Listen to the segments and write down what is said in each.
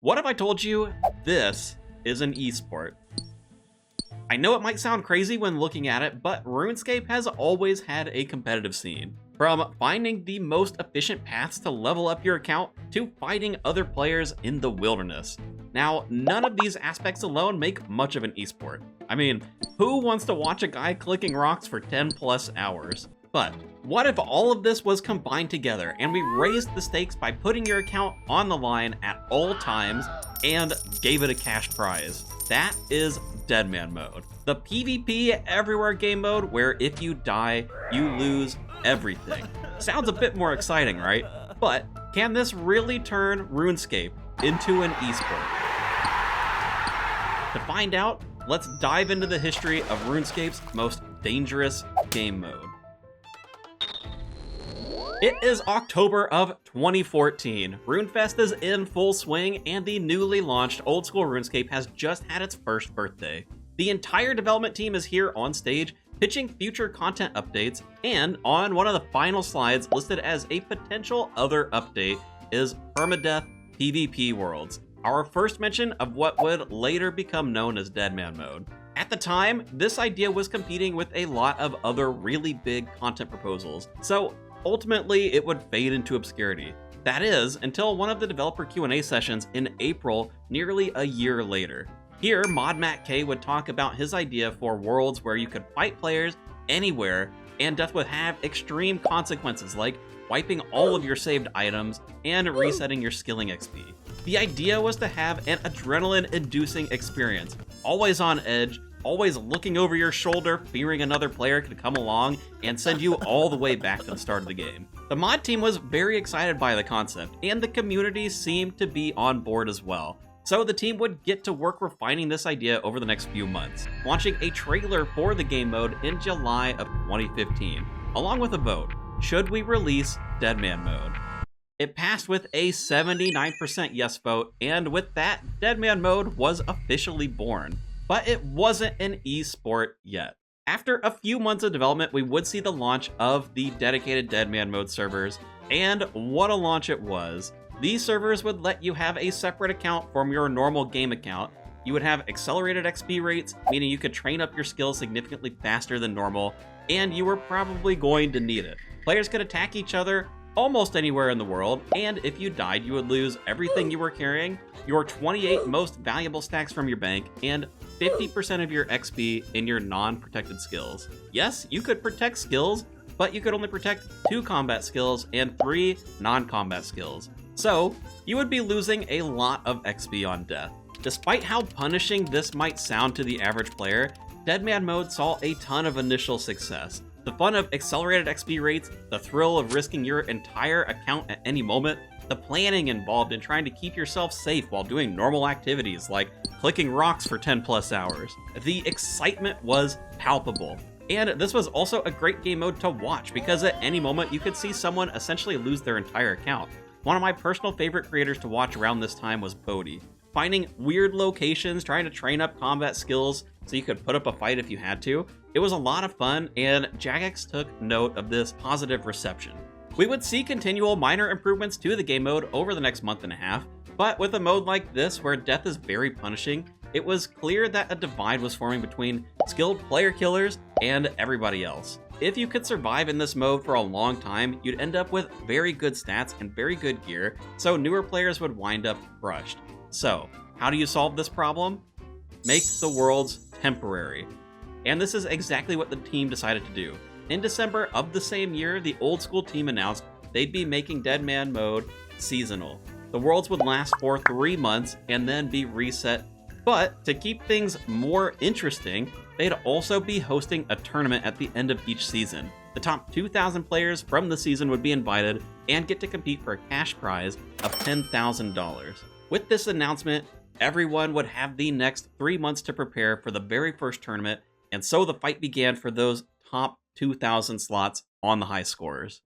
What if I told you this is an esport? I know it might sound crazy when looking at it, but RuneScape has always had a competitive scene. From finding the most efficient paths to level up your account, to fighting other players in the wilderness. Now, none of these aspects alone make much of an esport. I mean, who wants to watch a guy clicking rocks for 10 plus hours? But what if all of this was combined together and we raised the stakes by putting your account on the line at all times and gave it a cash prize? That is Deadman mode. The PvP everywhere game mode where if you die, you lose everything. Sounds a bit more exciting, right? But can this really turn RuneScape into an esport? To find out, let's dive into the history of RuneScape's most dangerous game mode. It is October of 2014. RuneFest is in full swing, and the newly launched Old School RuneScape has just had its first birthday. The entire development team is here on stage, pitching future content updates, and on one of the final slides listed as a potential other update is Permadeath PvP Worlds, our first mention of what would later become known as Deadman mode. At the time, this idea was competing with a lot of other really big content proposals, so ultimately, it would fade into obscurity. That is, until one of the developer Q&A sessions in April, nearly a year later. Here, Mod Matt K would talk about his idea for worlds where you could fight players anywhere, and death would have extreme consequences like wiping all of your saved items and resetting your skilling XP. The idea was to have an adrenaline-inducing experience, always on edge, always looking over your shoulder, fearing another player could come along and send you all the way back to the start of the game. The mod team was very excited by the concept, and the community seemed to be on board as well. So the team would get to work refining this idea over the next few months, launching a trailer for the game mode in July of 2015, along with a vote. Should we release Deadman mode? It passed with a 79% yes vote, and with that, Deadman mode was officially born. But it wasn't an esport yet. After a few months of development, we would see the launch of the dedicated Deadman mode servers, and what a launch it was. These servers would let you have a separate account from your normal game account. You would have accelerated XP rates, meaning you could train up your skills significantly faster than normal, and you were probably going to need it. Players could attack each other almost anywhere in the world, and if you died, you would lose everything you were carrying, your 28 most valuable stacks from your bank, and 50% of your XP in your non-protected skills. Yes, you could protect skills, but you could only protect 2 combat skills and 3 non-combat skills. So, you would be losing a lot of XP on death. Despite how punishing this might sound to the average player, Deadman mode saw a ton of initial success. The fun of accelerated XP rates, the thrill of risking your entire account at any moment, the planning involved in trying to keep yourself safe while doing normal activities like clicking rocks for 10 plus hours. The excitement was palpable. And this was also a great game mode to watch because at any moment you could see someone essentially lose their entire account. One of my personal favorite creators to watch around this time was Bodhi. Finding weird locations, trying to train up combat skills so you could put up a fight if you had to. It was a lot of fun, and Jagex took note of this positive reception. We would see continual minor improvements to the game mode over the next month and a half, but with a mode like this where death is very punishing, it was clear that a divide was forming between skilled player killers and everybody else. If you could survive in this mode for a long time, you'd end up with very good stats and very good gear, so newer players would wind up crushed. So, how do you solve this problem? Make the worlds temporary. And this is exactly what the team decided to do. In December of the same year, the Old School team announced they'd be making Deadman mode seasonal. The worlds would last for 3 months and then be reset. But to keep things more interesting, they'd also be hosting a tournament at the end of each season. The top 2,000 players from the season would be invited and get to compete for a cash prize of $10,000. With this announcement, everyone would have the next 3 months to prepare for the very first tournament, and so the fight began for those top 2,000 slots on the high scorers.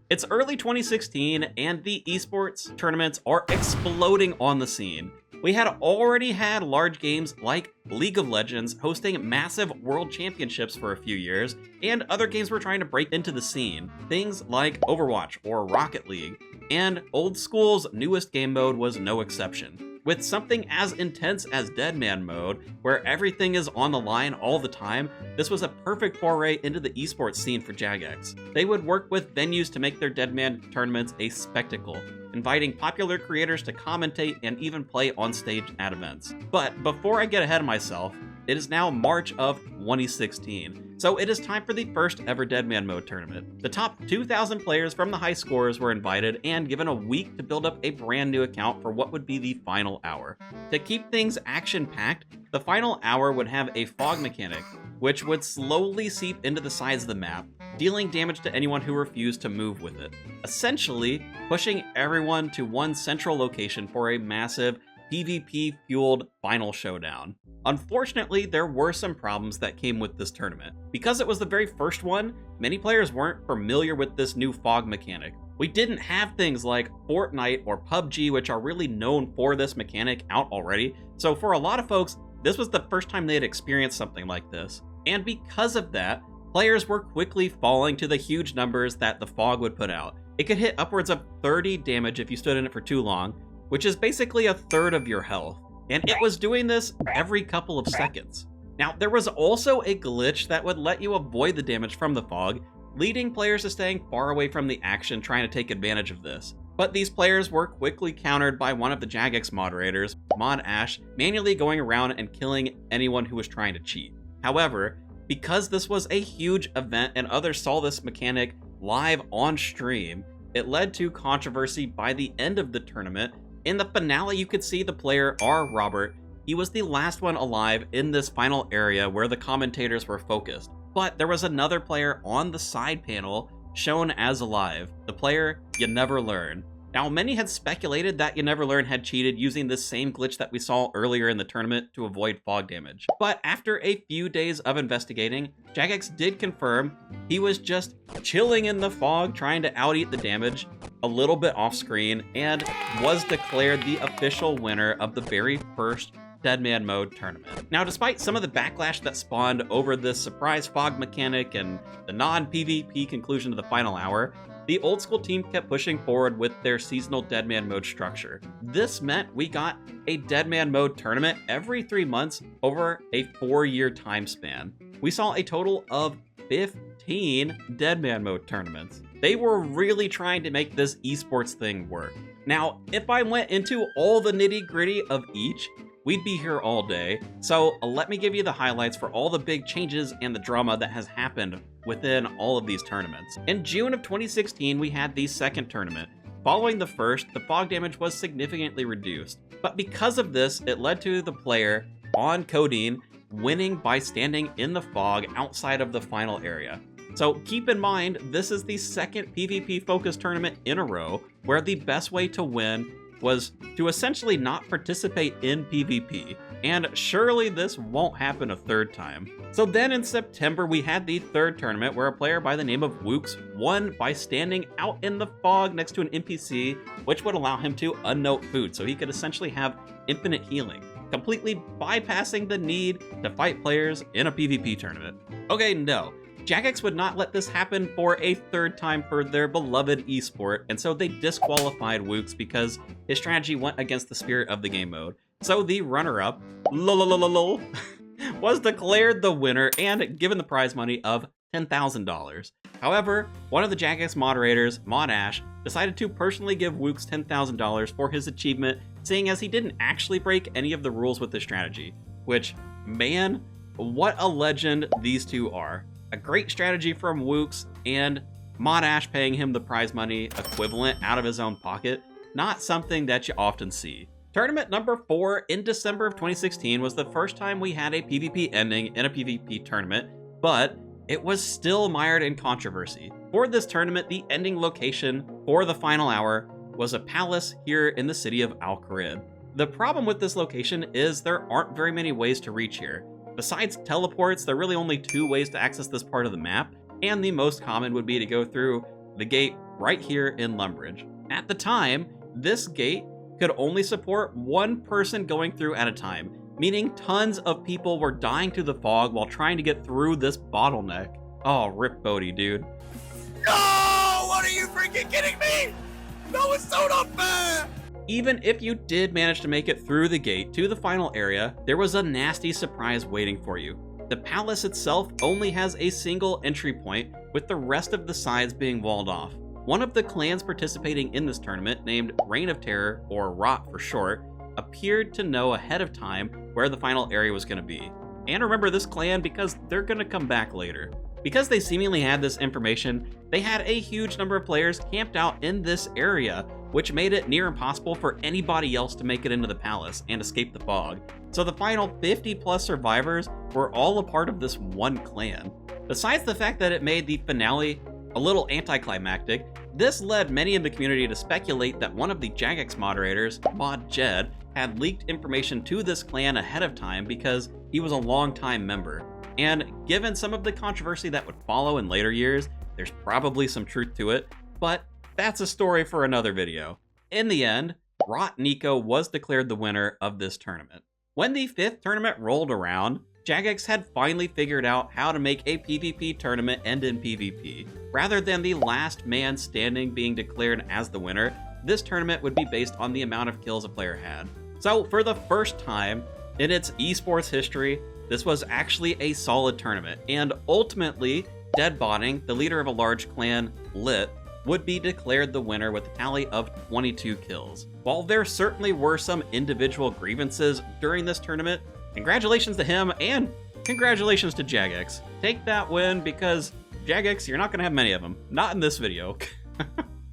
It's early 2016, and the esports tournaments are exploding on the scene. We had already had large games like League of Legends hosting massive world championships for a few years, and other games were trying to break into the scene. Things like Overwatch or Rocket League. and Old School's newest game mode was no exception. With something as intense as Deadman mode, where everything is on the line all the time, this was a perfect foray into the esports scene for Jagex. They would work with venues to make their Deadman tournaments a spectacle, inviting popular creators to commentate and even play on stage at events. But before I get ahead of myself, it is now March of 2016, so it is time for the first ever Deadman mode tournament. The top 2,000 players from the high scores were invited and given a week to build up a brand new account for what would be the final hour. To keep things action-packed, the final hour would have a fog mechanic, which would slowly seep into the sides of the map, dealing damage to anyone who refused to move with it, essentially pushing everyone to one central location for a massive PvP-fueled final showdown. Unfortunately, there were some problems that came with this tournament. Because it was the very first one, many players weren't familiar with this new fog mechanic. We didn't have things like Fortnite or PUBG, which are really known for this mechanic, out already, so for a lot of folks, this was the first time they had experienced something like this. And because of that, players were quickly falling to the huge numbers that the fog would put out. It could hit upwards of 30 damage if you stood in it for too long, which is basically a third of your health. And it was doing this every couple of seconds. Now, there was also a glitch that would let you avoid the damage from the fog, leading players to staying far away from the action trying to take advantage of this. But these players were quickly countered by one of the Jagex moderators, Mod Ash, manually going around and killing anyone who was trying to cheat. However, because this was a huge event and others saw this mechanic live on stream, it led to controversy by the end of the tournament. In the finale, you could see the player R. Robert. He was the last one alive in this final area where the commentators were focused. But there was another player on the side panel shown as alive, the player You Never Learn. Now, many had speculated that You Never Learn had cheated using this same glitch that we saw earlier in the tournament to avoid fog damage. But after a few days of investigating, Jagex did confirm he was just chilling in the fog trying to out-eat the damage a little bit off screen and was declared the official winner of the very first Deadman mode tournament. Now, despite some of the backlash that spawned over this surprise fog mechanic and the non-PvP conclusion to the final hour, the Old School team kept pushing forward with their seasonal Deadman mode structure. This meant we got a Deadman mode tournament every 3 months over a 4-year time span. We saw a total of 15 Deadman mode tournaments. They were really trying to make this esports thing work. Now, if I went into all the nitty-gritty of each, we'd be here all day, so let me give you the highlights for all the big changes and the drama that has happened within all of these tournaments. In June of 2016, we had the second tournament. Following the first, the fog damage was significantly reduced, but because of this, it led to the player, on codeine, winning by standing in the fog outside of the final area. So keep in mind, this is the second PvP-focused tournament in a row where the best way to win was to essentially not participate in PvP, and surely this won't happen a third time. So then in September, we had the third tournament where a player by the name of Wooks won by standing out in the fog next to an NPC, which would allow him to unnote food, so he could essentially have infinite healing, completely bypassing the need to fight players in a PvP tournament. Okay, no. Jagex would not let this happen for a third time for their beloved esport, and so they disqualified Wooks because his strategy went against the spirit of the game mode. So the runner-up, lol, was declared the winner and given the prize money of $10,000. However, one of the Jagex moderators, Mod Ash, decided to personally give Wooks $10,000 for his achievement, seeing as he didn't actually break any of the rules with this strategy. Which, man, what a legend these two are. A great strategy from Wooks, and Mod Ash paying him the prize money equivalent out of his own pocket. Not something that you often see. Tournament number 4 in December of 2016 was the first time we had a PvP ending in a PvP tournament, but it was still mired in controversy. For this tournament, the ending location for the final hour was a palace here in the city of Al Kharid. The problem with this location is there aren't very many ways to reach here. Besides teleports, there are really only 2 ways to access this part of the map, and the most common would be to go through the gate right here in Lumbridge. At the time, this gate could only support 1 person going through at a time, meaning tons of people were dying to the fog while trying to get through this bottleneck. Oh, rip Bodhi, dude. No! What are you freaking kidding me? No, it's so not fair! Even if you did manage to make it through the gate to the final area, there was a nasty surprise waiting for you. The palace itself only has a single entry point, with the rest of the sides being walled off. One of the clans participating in this tournament, named Reign of Terror, or ROT for short, appeared to know ahead of time where the final area was going to be. And remember this clan because they're going to come back later. Because they seemingly had this information, they had a huge number of players camped out in this area, which made it near impossible for anybody else to make it into the palace and escape the fog. So the final 50+ survivors were all a part of this one clan. Besides the fact that it made the finale a little anticlimactic, this led many in the community to speculate that one of the Jagex moderators, Mod Jed, had leaked information to this clan ahead of time because he was a longtime member. And given some of the controversy that would follow in later years, there's probably some truth to it, but that's a story for another video. In the end, Rot Nico was declared the winner of this tournament. When the 5th tournament rolled around, Jagex had finally figured out how to make a PvP tournament end in PvP. Rather than the last man standing being declared as the winner, this tournament would be based on the amount of kills a player had. So for the first time in its esports history, this was actually a solid tournament, and ultimately, Deadbotting, the leader of a large clan, Lit, would be declared the winner with a tally of 22 kills. While there certainly were some individual grievances during this tournament, congratulations to him and congratulations to Jagex. Take that win because Jagex, you're not going to have many of them. Not in this video.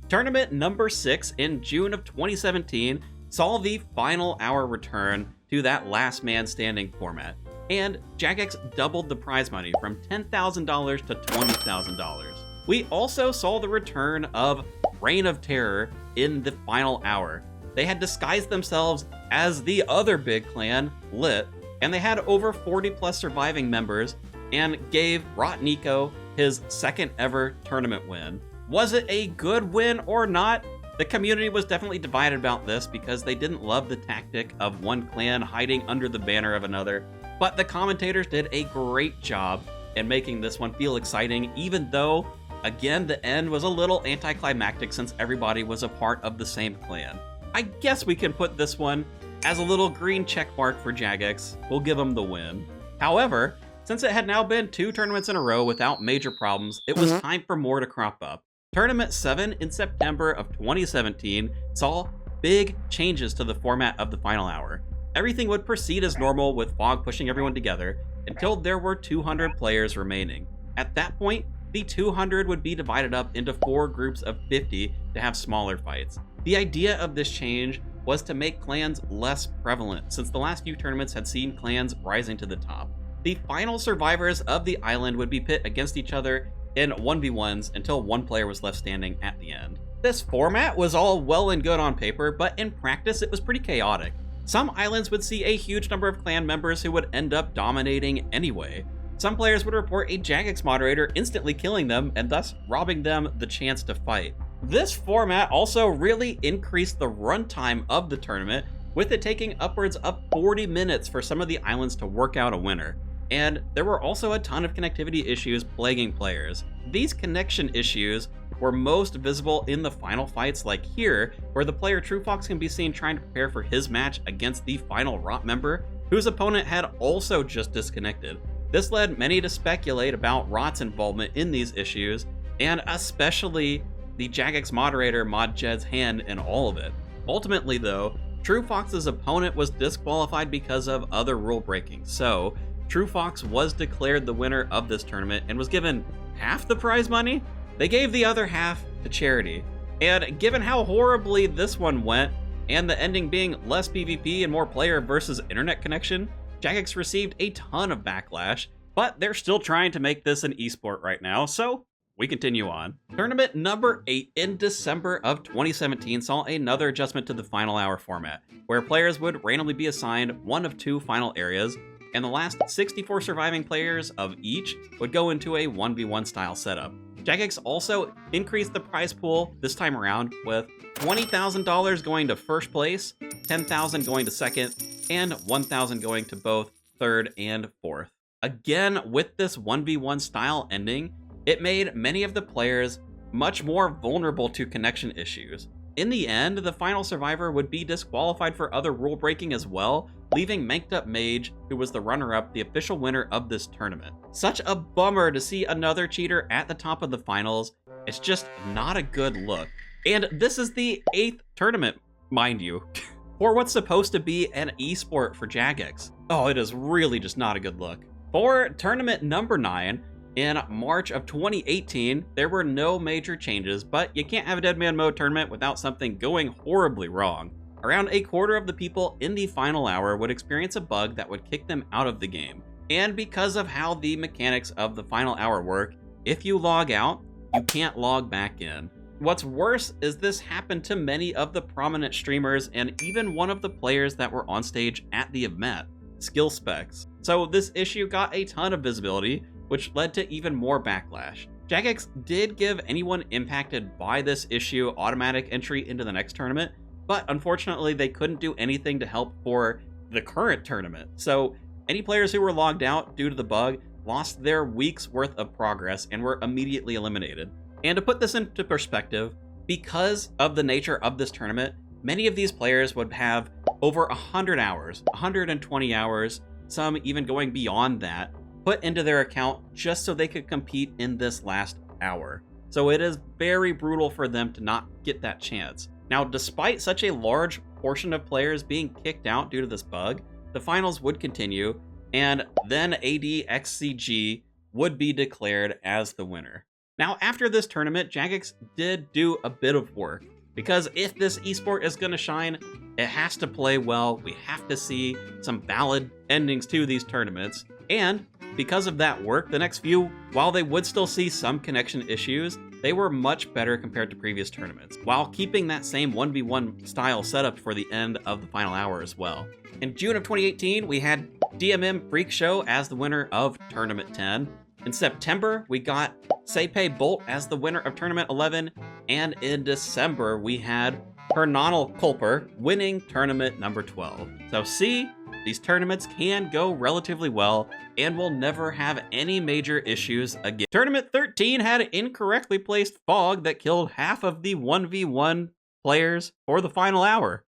Tournament number 6 in June of 2017 saw the final hour return to that last man standing format, and Jagex doubled the prize money from $10,000 to $20,000. We also saw the return of Reign of Terror in the final hour. They had disguised themselves as the other big clan, Lit, and they had over 40+ surviving members and gave Rot Nico his second ever tournament win. Was it a good win or not? The community was definitely divided about this because they didn't love the tactic of one clan hiding under the banner of another, but the commentators did a great job in making this one feel exciting, even though, again, the end was a little anticlimactic since everybody was a part of the same clan. I guess we can put this one as a little green check mark for Jagex. We'll give him the win. However, since it had now been 2 tournaments in a row without major problems, it was time for more to crop up. Tournament 7 in September of 2017 saw big changes to the format of the final hour. Everything would proceed as normal with Fog pushing everyone together until there were 200 players remaining. At that point, the 200 would be divided up into 4 groups of 50 to have smaller fights. The idea of this change was to make clans less prevalent, since the last few tournaments had seen clans rising to the top. The final survivors of the island would be pit against each other in 1v1s until one player was left standing at the end. This format was all well and good on paper, but in practice it was pretty chaotic. Some islands would see a huge number of clan members who would end up dominating anyway. Some players would report a Jagex moderator instantly killing them and thus robbing them the chance to fight. This format also really increased the runtime of the tournament, with it taking upwards of 40 minutes for some of the islands to work out a winner. And there were also a ton of connectivity issues plaguing players. These connection issues were most visible in the final fights, like here, where the player TrueFox can be seen trying to prepare for his match against the final ROT member, whose opponent had also just disconnected. This led many to speculate about ROT's involvement in these issues, and especially the Jagex moderator Mod Jed's hand in all of it. Ultimately though, TrueFox's opponent was disqualified because of other rule breaking, so TrueFox was declared the winner of this tournament and was given half the prize money. They gave the other half to charity. And given how horribly this one went, and the ending being less PvP and more player versus internet connection, Jagex received a ton of backlash, but they're still trying to make this an esport right now, so we continue on. Tournament number 8 in December of 2017 saw another adjustment to the final hour format, where players would randomly be assigned one of 2 final areas, and the last 64 surviving players of each would go into a 1v1 style setup. Jagex also increased the prize pool this time around, with $20,000 going to first place, $10,000 going to second, and $1,000 going to both third and fourth. Again, with this 1v1 style ending, it made many of the players much more vulnerable to connection issues. in the end, the final survivor would be disqualified for other rule breaking as well, leaving Manked Up Mage, who was the runner-up, the official winner of this tournament. Such a bummer to see another cheater at the top of the finals. It's just not a good look. And this is the 8th tournament, mind you, for what's supposed to be an esport for Jagex. Oh, it is really just not a good look. For tournament number 9, in March of 2018, there were no major changes, but you can't have a Deadman mode tournament without something going horribly wrong. Around a quarter of the people in the final hour would experience a bug that would kick them out of the game. And because of how the mechanics of the final hour work, if you log out, you can't log back in. What's worse is this happened to many of the prominent streamers and even one of the players that were on stage at the event, Skill Specs. So this issue got a ton of visibility, which led to even more backlash. Jagex did give anyone impacted by this issue automatic entry into the next tournament, but unfortunately they couldn't do anything to help for the current tournament. So any players who were logged out due to the bug lost their week's worth of progress and were immediately eliminated. And to put this into perspective, because of the nature of this tournament, many of these players would have over 100 hours, 120 hours, some even going beyond that, put into their account just so they could compete in this last hour. So it is very brutal for them to not get that chance. Now, despite such a large portion of players being kicked out due to this bug, the finals would continue, and then ADXCG would be declared as the winner. Now, after this tournament, Jagex did do a bit of work, because if this esport is going to shine, it has to play well. We have to see some valid endings to these tournaments, and because of that work, the next few, while they would still see some connection issues, they were much better compared to previous tournaments, while keeping that same 1v1 style setup for the end of the final hour as well. In June of 2018, we had DMM Freak Show as the winner of Tournament 10. In September, we got Seipei Bolt as the winner of Tournament 11, and in December, we had Hernanel Kulper winning Tournament number 12. So see, these tournaments can go relatively well and will never have any major issues again. Tournament 13 had incorrectly placed fog that killed half of the 1v1 players for the final hour.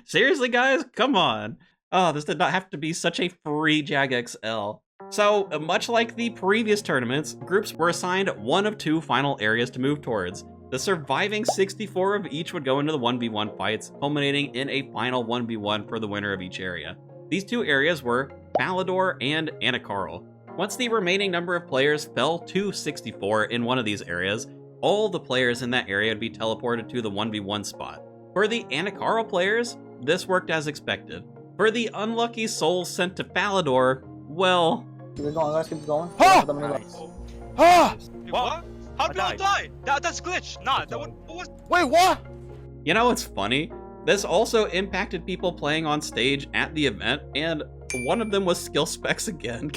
Seriously, guys? Come on. Oh, this did not have to be such a free JagXL. So, much like the previous tournaments, groups were assigned one of two final areas to move towards. The surviving 64 of each would go into the 1v1 fights, culminating in a final 1v1 for the winner of each area. These two areas were Falador and Anakarl. Once the remaining number of players fell to 64 in one of these areas, all the players in that area would be teleported to the 1v1 spot. For the Anakarl players, this worked as expected. For the unlucky souls sent to Falador, well... Keep going, guys, keep going. What? How did I die? That's glitch. Nah, that one was... Wait, what? You know what's funny? This also impacted people playing on stage at the event, and one of them was Skill Specs again.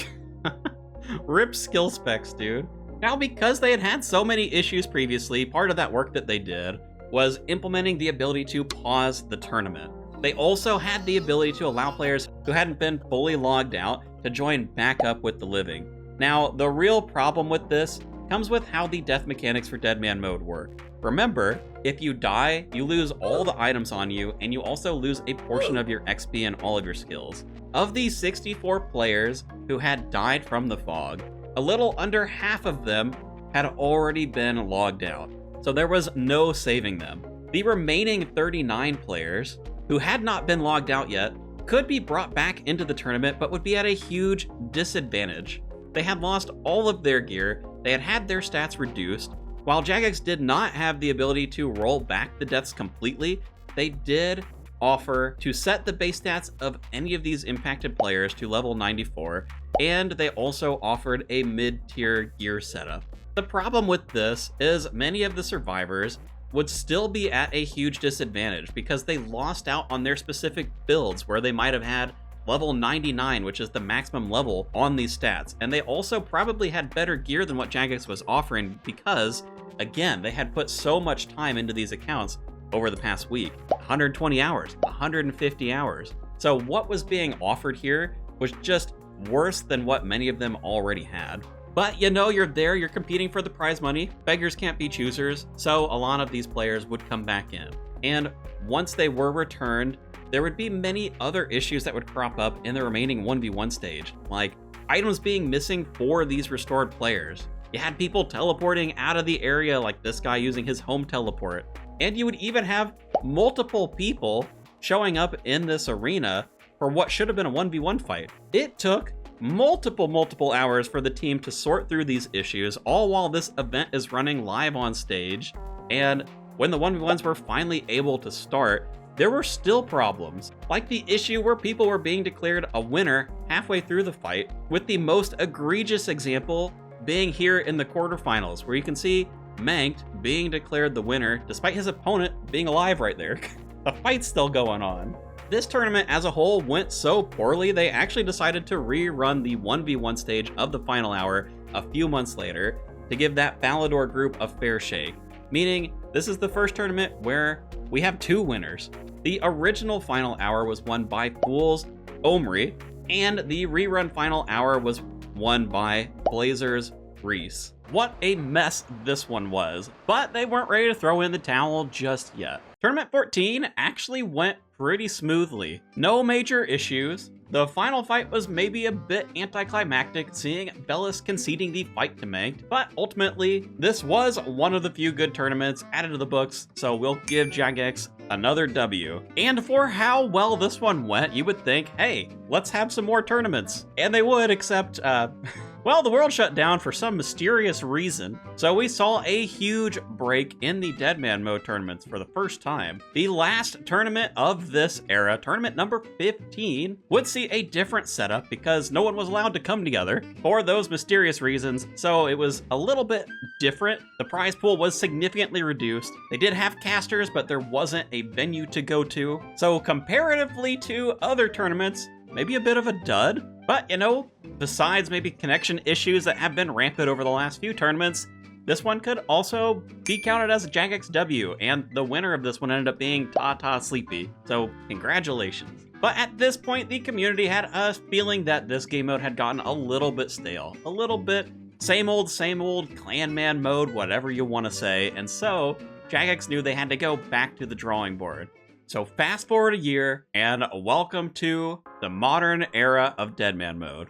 Rip Skill Specs, dude. Now, because they had so many issues previously, part of that work that they did was implementing the ability to pause the tournament. They also had the ability to allow players who hadn't been fully logged out to join back up with the living. Now, the real problem with this comes with how the death mechanics for Deadman mode work. Remember, if you die, you lose all the items on you, and you also lose a portion of your XP and all of your skills. Of the 64 players who had died from the fog, a little under half of them had already been logged out, so there was no saving them. The remaining 39 players, who had not been logged out yet, could be brought back into the tournament, but would be at a huge disadvantage. They had lost all of their gear, they had their stats reduced. While Jagex did not have the ability to roll back the deaths completely, they did offer to set the base stats of any of these impacted players to level 94, and they also offered a mid-tier gear setup. The problem with this is many of the survivors would still be at a huge disadvantage because they lost out on their specific builds where they might have had level 99, which is the maximum level on these stats. And they also probably had better gear than what Jagex was offering because, again, they had put so much time into these accounts over the past week. 120 hours, 150 hours. So what was being offered here was just worse than what many of them already had. But you know you're there, you're competing for the prize money. Beggars can't be choosers, so a lot of these players would come back in. And once they were returned, there would be many other issues that would crop up in the remaining 1v1 stage, like items being missing for these restored players. You had people teleporting out of the area, like this guy using his home teleport. And you would even have multiple people showing up in this arena for what should have been a 1v1 fight. It took multiple hours for the team to sort through these issues, all while this event is running live on stage. And when the 1v1s were finally able to start, there were still problems, like the issue where people were being declared a winner halfway through the fight, with the most egregious example being here in the quarterfinals, where you can see Manked being declared the winner despite his opponent being alive right there. The fight's still going on. This tournament as a whole went so poorly, they actually decided to rerun the 1v1 stage of the final hour a few months later to give that Falador group a fair shake, meaning this is the first tournament where we have two winners. The original final hour was won by Fool's Omri, and the rerun final hour was won by Blazers Reese. What a mess this one was, but they weren't ready to throw in the towel just yet. Tournament 14 actually went pretty smoothly. No major issues. The final fight was maybe a bit anticlimactic, seeing Bellis conceding the fight to Manked, but ultimately, this was one of the few good tournaments added to the books, so we'll give Jagex another W. And for how well this one went, you would think, hey, let's have some more tournaments. And they would, except, well, the world shut down for some mysterious reason, so we saw a huge break in the Deadman mode tournaments for the first time. The last tournament of this era, tournament number 15, would see a different setup because no one was allowed to come together for those mysterious reasons, so it was a little bit different. The prize pool was significantly reduced. They did have casters, but there wasn't a venue to go to, so comparatively to other tournaments, maybe a bit of a dud. But, you know, besides maybe connection issues that have been rampant over the last few tournaments, this one could also be counted as a Jagex W, and the winner of this one ended up being Tata Sleepy, so congratulations. But at this point, the community had a feeling that this game mode had gotten a little bit stale, a little bit same old clan man mode, whatever you want to say, and so Jagex knew they had to go back to the drawing board. So fast forward a year, and welcome to the modern era of Deadman mode.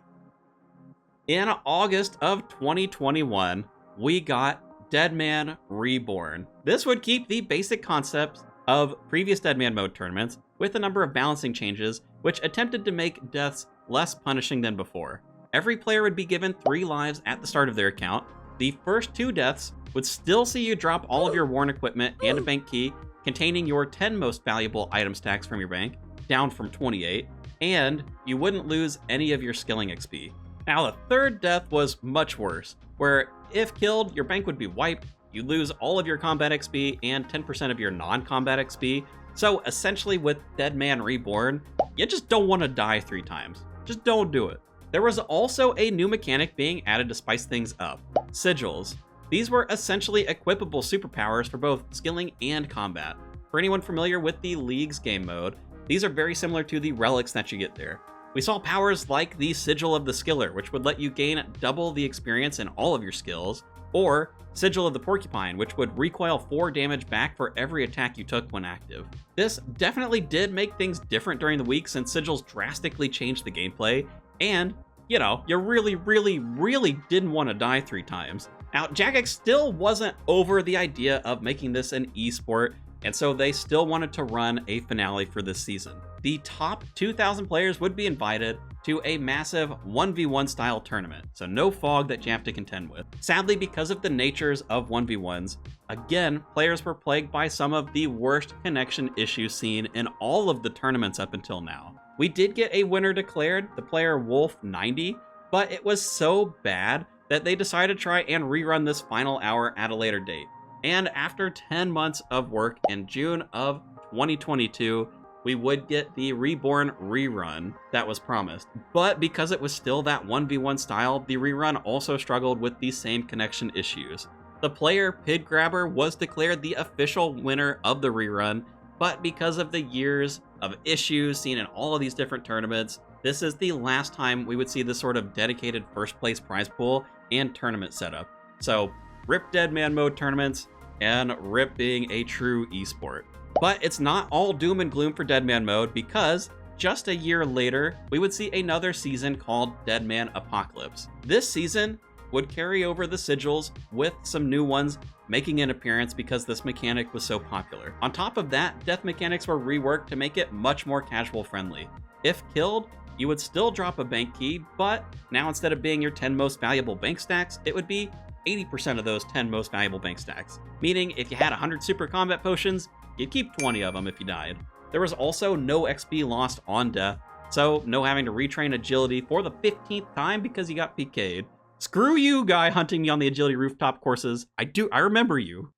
In August of 2021, we got Deadman Reborn. This would keep the basic concepts of previous Deadman mode tournaments with a number of balancing changes, which attempted to make deaths less punishing than before. Every player would be given 3 lives at the start of their account. The first 2 deaths would still see you drop all of your worn equipment and a bank key containing your 10 most valuable item stacks from your bank, down from 28, and you wouldn't lose any of your skilling XP. Now, the third death was much worse, where if killed, your bank would be wiped, you'd lose all of your combat XP and 10% of your non-combat XP, so essentially with Deadman Reborn, you just don't want to die 3 times. Just don't do it. There was also a new mechanic being added to spice things up: sigils. These were essentially equipable superpowers for both skilling and combat. For anyone familiar with the League's game mode, these are very similar to the relics that you get there. We saw powers like the Sigil of the Skiller, which would let you gain double the experience in all of your skills, or Sigil of the Porcupine, which would recoil 4 damage back for every attack you took when active. This definitely did make things different during the week since sigils drastically changed the gameplay, and, you know, you really didn't want to die 3 times. Now, Jagex still wasn't over the idea of making this an esport, and so they still wanted to run a finale for this season. The top 2,000 players would be invited to a massive 1v1 style tournament, so no fog that you have to contend with. Sadly, because of the natures of 1v1s, again, players were plagued by some of the worst connection issues seen in all of the tournaments up until now. We did get a winner declared, the player Wolf90, but it was so bad that they decided to try and rerun this final hour at a later date. And after 10 months of work in June of 2022, we would get the Reborn rerun that was promised. But because it was still that 1v1 style, the rerun also struggled with the same connection issues. The player Pig Grabber was declared the official winner of the rerun, but because of the years of issues seen in all of these different tournaments, this is the last time we would see this sort of dedicated first place prize pool, and tournament setup. So rip Deadman mode tournaments and rip being a true esport. But it's not all doom and gloom for Deadman mode, because just a year later, we would see another season called Deadman Apocalypse. This season would carry over the sigils with some new ones making an appearance because this mechanic was so popular. On top of that, death mechanics were reworked to make it much more casual friendly. If killed, you would still drop a bank key, but now instead of being your 10 most valuable bank stacks, it would be 80% of those 10 most valuable bank stacks. Meaning if you had 100 super combat potions, you'd keep 20 of them if you died. There was also no XP lost on death, so no having to retrain agility for the 15th time because you got PK'd. Screw you, guy hunting me on the agility rooftop courses. I remember you.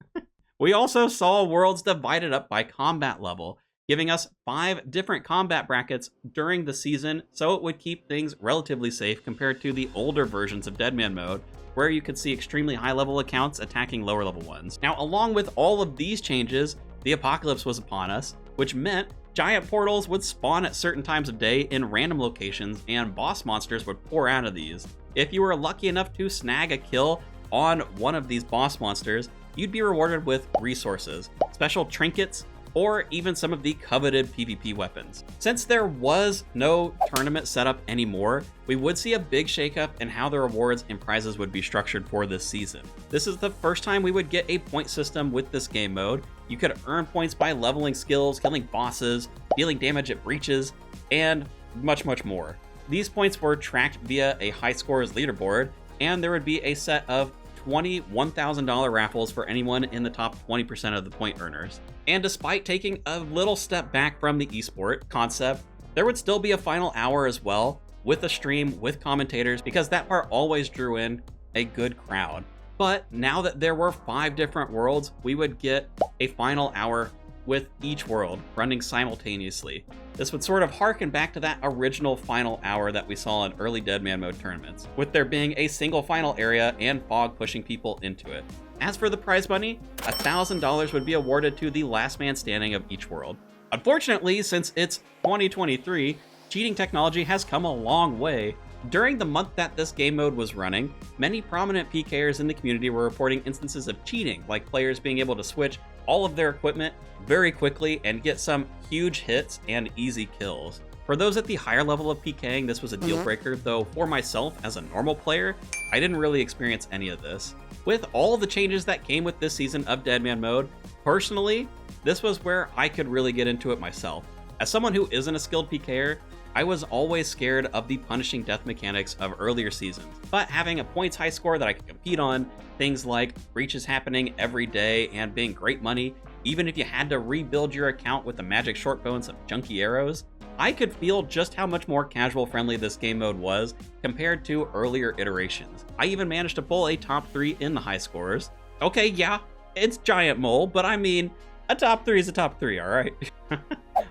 We also saw worlds divided up by combat level, giving us 5 different combat brackets during the season, so it would keep things relatively safe compared to the older versions of Deadman mode, where you could see extremely high level accounts attacking lower level ones. Now, along with all of these changes, the apocalypse was upon us, which meant giant portals would spawn at certain times of day in random locations, and boss monsters would pour out of these. If you were lucky enough to snag a kill on one of these boss monsters, you'd be rewarded with resources, special trinkets, or even some of the coveted PvP weapons. Since there was no tournament setup anymore, we would see a big shakeup in how the rewards and prizes would be structured for this season. This is the first time we would get a point system with this game mode. You could earn points by leveling skills, killing bosses, dealing damage at breaches, and much, much more. These points were tracked via a high scores leaderboard, and there would be a set of 20 $1,000 raffles for anyone in the top 20% of the point earners. And despite taking a little step back from the esport concept, there would still be a final hour as well, with a stream with commentators, because that part always drew in a good crowd. But now that there were 5 different worlds, we would get a final hour with each world running simultaneously. This would sort of harken back to that original final hour that we saw in early Deadman mode tournaments, with there being a single final area and fog pushing people into it. As for the prize money, $1,000 would be awarded to the last man standing of each world. Unfortunately, since it's 2023, cheating technology has come a long way. During the month that this game mode was running, many prominent PKers in the community were reporting instances of cheating, like players being able to switch all of their equipment very quickly and get some huge hits and easy kills. For those at the higher level of PKing, this was a deal breaker, though for myself as a normal player, I didn't really experience any of this. With all the changes that came with this season of Deadman mode, personally, this was where I could really get into it myself. As someone who isn't a skilled PKer, I was always scared of the punishing death mechanics of earlier seasons, but having a points high score that I could compete on, things like breaches happening every day and being great money, even if you had to rebuild your account with a magic short bow and some junky arrows, I could feel just how much more casual friendly this game mode was compared to earlier iterations. I even managed to pull a top 3 in the high scores. Okay, yeah, it's Giant Mole, but I mean, a top 3 is a top 3, alright?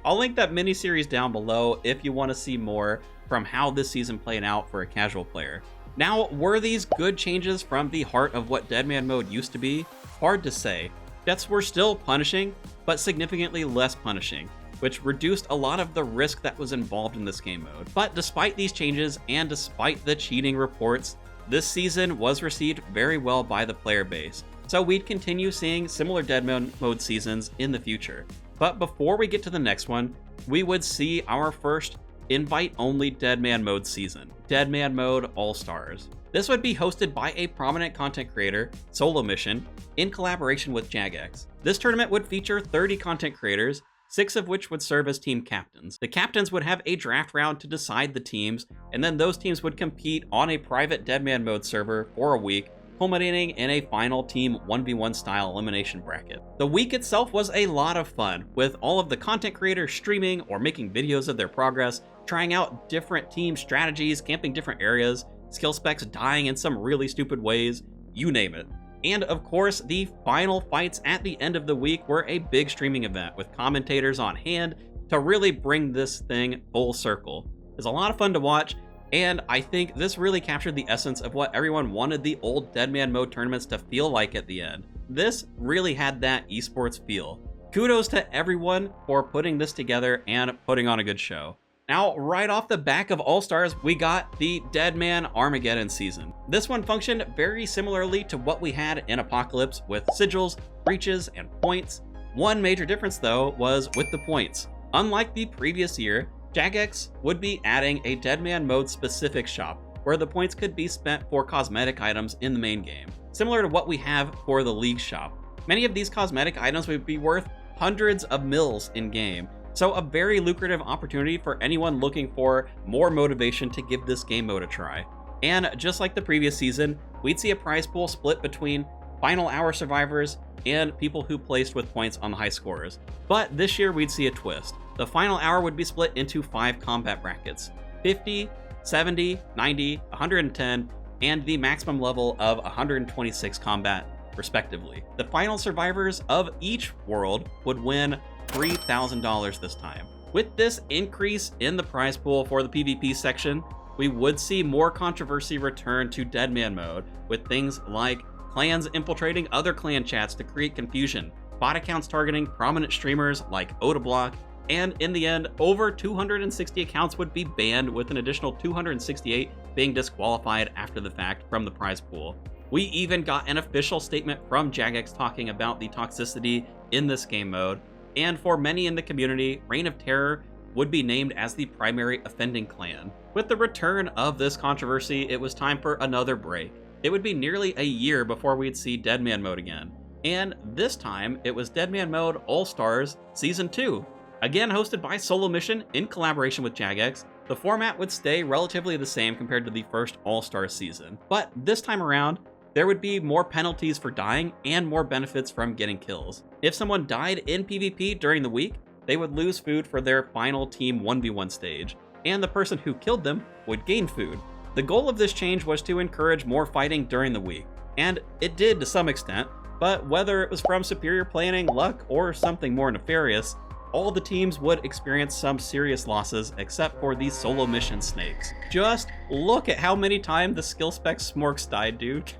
I'll link that mini-series down below if you want to see more from how this season played out for a casual player. Now, were these good changes from the heart of what Deadman mode used to be? Hard to say. Deaths were still punishing, but significantly less punishing, which reduced a lot of the risk that was involved in this game mode. But despite these changes, and despite the cheating reports, this season was received very well by the player base, so we'd continue seeing similar Deadman mode seasons in the future. But before we get to the next one, we would see our first invite-only Deadman mode season, Deadman mode All-Stars. This would be hosted by a prominent content creator, Solo Mission, in collaboration with Jagex. This tournament would feature 30 content creators, 6 of which would serve as team captains. The captains would have a draft round to decide the teams, and then those teams would compete on a private Deadman mode server for a week, culminating in a final team 1v1 style elimination bracket. The week itself was a lot of fun, with all of the content creators streaming or making videos of their progress, trying out different team strategies, camping different areas, skill specs dying in some really stupid ways, you name it. And of course, the final fights at the end of the week were a big streaming event with commentators on hand to really bring this thing full circle. It's a lot of fun to watch, and I think this really captured the essence of what everyone wanted the old Deadman mode tournaments to feel like at the end. This really had that esports feel. Kudos to everyone for putting this together and putting on a good show. Now, right off the back of All-Stars, we got the Deadman Armageddon season. This one functioned very similarly to what we had in Apocalypse with sigils, breaches, and points. One major difference though was with the points. Unlike the previous year, Jagex would be adding a Deadman mode specific shop where the points could be spent for cosmetic items in the main game, similar to what we have for the League shop. Many of these cosmetic items would be worth hundreds of mils in game, so a very lucrative opportunity for anyone looking for more motivation to give this game mode a try. And just like the previous season, we'd see a prize pool split between final hour survivors and people who placed with points on the high scorers. But this year we'd see a twist. The final hour would be split into 5 combat brackets: 50, 70, 90, 110, and the maximum level of 126 combat, respectively. The final survivors of each world would win $3,000 this time. With this increase in the prize pool for the PvP section, we would see more controversy return to Deadman mode, with things like clans infiltrating other clan chats to create confusion, bot accounts targeting prominent streamers like Odablock, and in the end, over 260 accounts would be banned, with an additional 268 being disqualified after the fact from the prize pool. We even got an official statement from Jagex talking about the toxicity in this game mode, and for many in the community, Reign of Terror would be named as the primary offending clan. With the return of this controversy, it was time for another break. It would be nearly a year before we'd see Deadman mode again. And this time, it was Deadman mode All-Stars Season 2. Again hosted by Solo Mission in collaboration with Jagex, the format would stay relatively the same compared to the first All-Star season. But this time around, there would be more penalties for dying and more benefits from getting kills. If someone died in PvP during the week, they would lose food for their final team 1v1 stage, and the person who killed them would gain food. The goal of this change was to encourage more fighting during the week, and it did to some extent, but whether it was from superior planning, luck, or something more nefarious, all the teams would experience some serious losses except for these Solo Mission snakes. Just look at how many times the skill spec Smorks died, dude.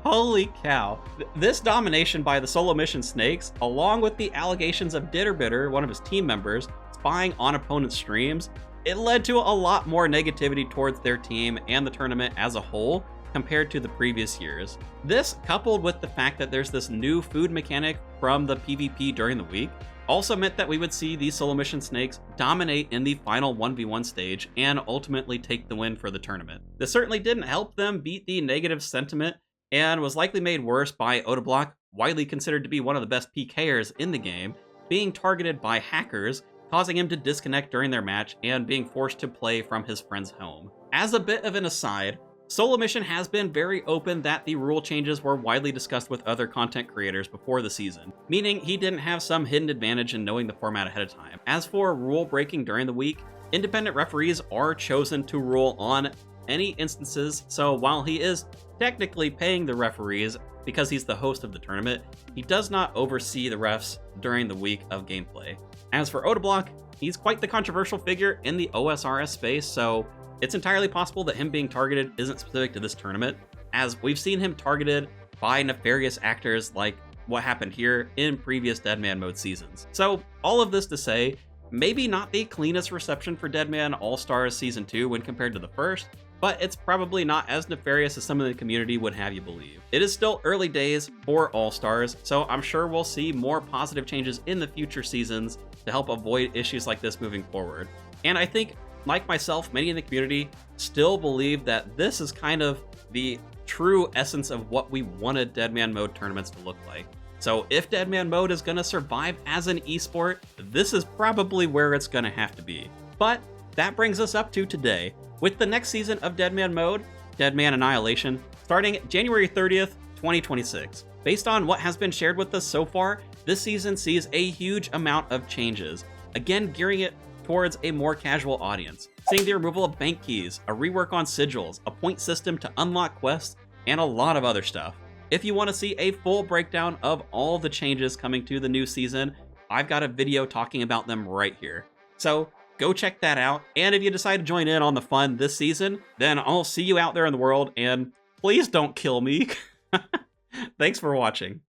Holy cow. This domination by the Solo Mission snakes, along with the allegations of Ditterbitter, one of his team members, spying on opponents' streams, it led to a lot more negativity towards their team and the tournament as a whole compared to the previous years. This, coupled with the fact that there's this new food mechanic from the PvP during the week, also meant that we would see these Solo Mission snakes dominate in the final 1v1 stage and ultimately take the win for the tournament. This certainly didn't help them beat the negative sentiment and was likely made worse by Odablock, widely considered to be one of the best PKers in the game, being targeted by hackers, causing him to disconnect during their match and being forced to play from his friend's home. As a bit of an aside, Solo Mission has been very open that the rule changes were widely discussed with other content creators before the season, meaning he didn't have some hidden advantage in knowing the format ahead of time. As for rule breaking during the week, independent referees are chosen to rule on any instances, so while he is technically paying the referees because he's the host of the tournament, he does not oversee the refs during the week of gameplay. As for Odablock, he's quite the controversial figure in the OSRS space, so it's entirely possible that him being targeted isn't specific to this tournament, as we've seen him targeted by nefarious actors like what happened here in previous Deadman mode seasons. So all of this to say, maybe not the cleanest reception for Deadman All-Stars Season 2 when compared to the first, but it's probably not as nefarious as some of the community would have you believe. It is still early days for All-Stars, so I'm sure we'll see more positive changes in the future seasons to help avoid issues like this moving forward. And I think, like myself, many in the community still believe that this is kind of the true essence of what we wanted Deadman mode tournaments to look like. So if Deadman mode is going to survive as an esport, this is probably where it's going to have to be. But that brings us up to today, with the next season of Deadman mode, Deadman Annihilation, starting January 30th, 2026. Based on what has been shared with us so far, this season sees a huge amount of changes, again gearing it towards a more casual audience, seeing the removal of bank keys, a rework on sigils, a point system to unlock quests, and a lot of other stuff. If you want to see a full breakdown of all the changes coming to the new season, I've got a video talking about them right here. So go check that out, and if you decide to join in on the fun this season, then I'll see you out there in the world, and please don't kill me. Thanks for watching.